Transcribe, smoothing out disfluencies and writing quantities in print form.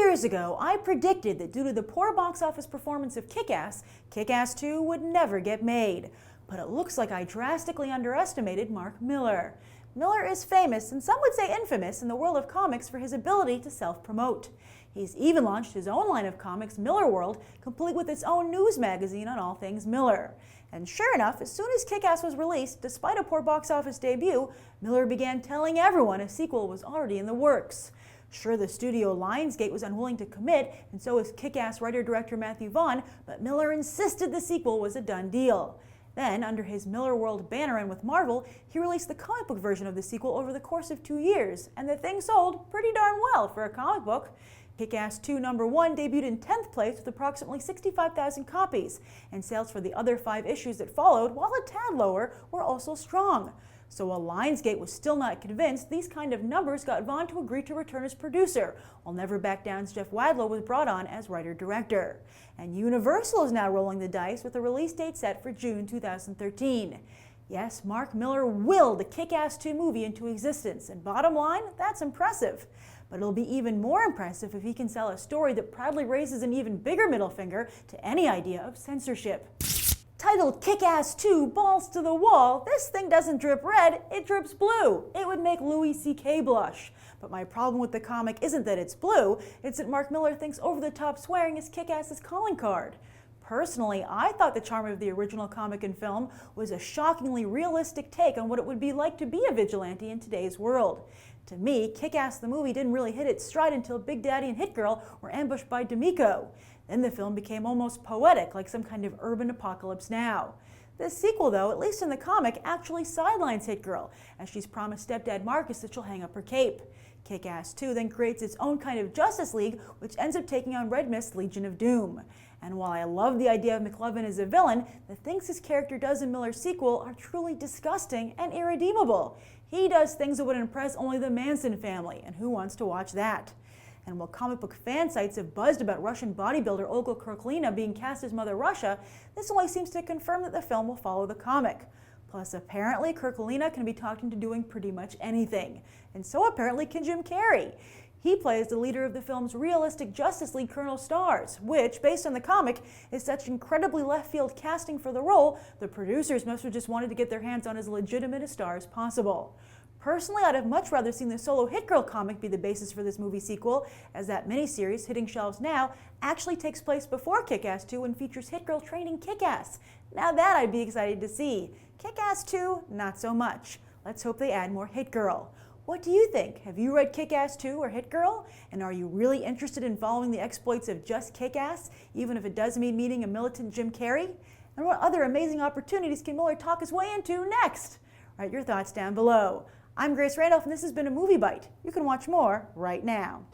years ago, I predicted that due to the poor box office performance of Kick-Ass, Kick-Ass 2 would never get made. But it looks like I drastically underestimated Mark Millar. Millar is famous, and some would say infamous, in the world of comics for his ability to self-promote. He's even launched his own line of comics, Millar World, complete with its own news magazine on all things Millar. And sure enough, as soon as Kick-Ass was released, despite a poor box office debut, Millar began telling everyone a sequel was already in the works. Sure, the studio Lionsgate was unwilling to commit, and so was Kick-Ass writer-director Matthew Vaughn, but Millar insisted the sequel was a done deal. Then, under his Millar World banner and with Marvel, he released the comic book version of the sequel over the course of 2 years, and the thing sold pretty darn well for a comic book. Kick-Ass 2 #1 debuted in 10th place with approximately 65,000 copies, and sales for the other 5 issues that followed, while a tad lower, were also strong. So while Lionsgate was still not convinced, these kind of numbers got Vaughn to agree to return as producer, while Never Back Down's Jeff Wadlow was brought on as writer-director. And Universal is now rolling the dice with a release date set for June 2013. Yes, Mark Millar willed the Kick-Ass 2 movie into existence, and bottom line, that's impressive. But it'll be even more impressive if he can sell a story that proudly raises an even bigger middle finger to any idea of censorship. Titled Kick-Ass 2 Balls to the Wall, this thing doesn't drip red, it drips blue. It would make Louis C.K. blush. But my problem with the comic isn't that it's blue, it's that Mark Millar thinks over-the-top swearing is Kick-Ass's calling card. Personally, I thought the charm of the original comic and film was a shockingly realistic take on what it would be like to be a vigilante in today's world. To me, Kick-Ass the movie didn't really hit its stride until Big Daddy and Hit Girl were ambushed by D'Amico. Then the film became almost poetic, like some kind of urban apocalypse now. This sequel, though, at least in the comic, actually sidelines Hit Girl, as she's promised stepdad Marcus that she'll hang up her cape. Kick-Ass 2 then creates its own kind of Justice League, which ends up taking on Red Mist's Legion of Doom. And while I love the idea of McLovin as a villain, the things his character does in Millar's sequel are truly disgusting and irredeemable. He does things that would impress only the Manson family, and who wants to watch that? And while comic book fan sites have buzzed about Russian bodybuilder Olga Kurkulina being cast as Mother Russia, this only seems to confirm that the film will follow the comic. Plus, apparently, Kurkulina can be talked into doing pretty much anything. And so apparently can Jim Carrey. He plays the leader of the film's realistic Justice League Colonel Stars, which, based on the comic, is such incredibly left-field casting for the role, the producers must have just wanted to get their hands on as legitimate a star as possible. Personally, I'd have much rather seen the solo Hit Girl comic be the basis for this movie sequel, as that miniseries, hitting shelves now, actually takes place before Kick-Ass 2 and features Hit Girl training Kick-Ass. Now that I'd be excited to see. Kick-Ass 2, not so much. Let's hope they add more Hit Girl. What do you think? Have you read Kick-Ass 2 or Hit Girl? And are you really interested in following the exploits of just Kick-Ass, even if it does mean meeting a militant Jim Carrey? And what other amazing opportunities can Millar talk his way into next? Write your thoughts down below. I'm Grace Randolph, and this has been a Movie Bite. You can watch more right now.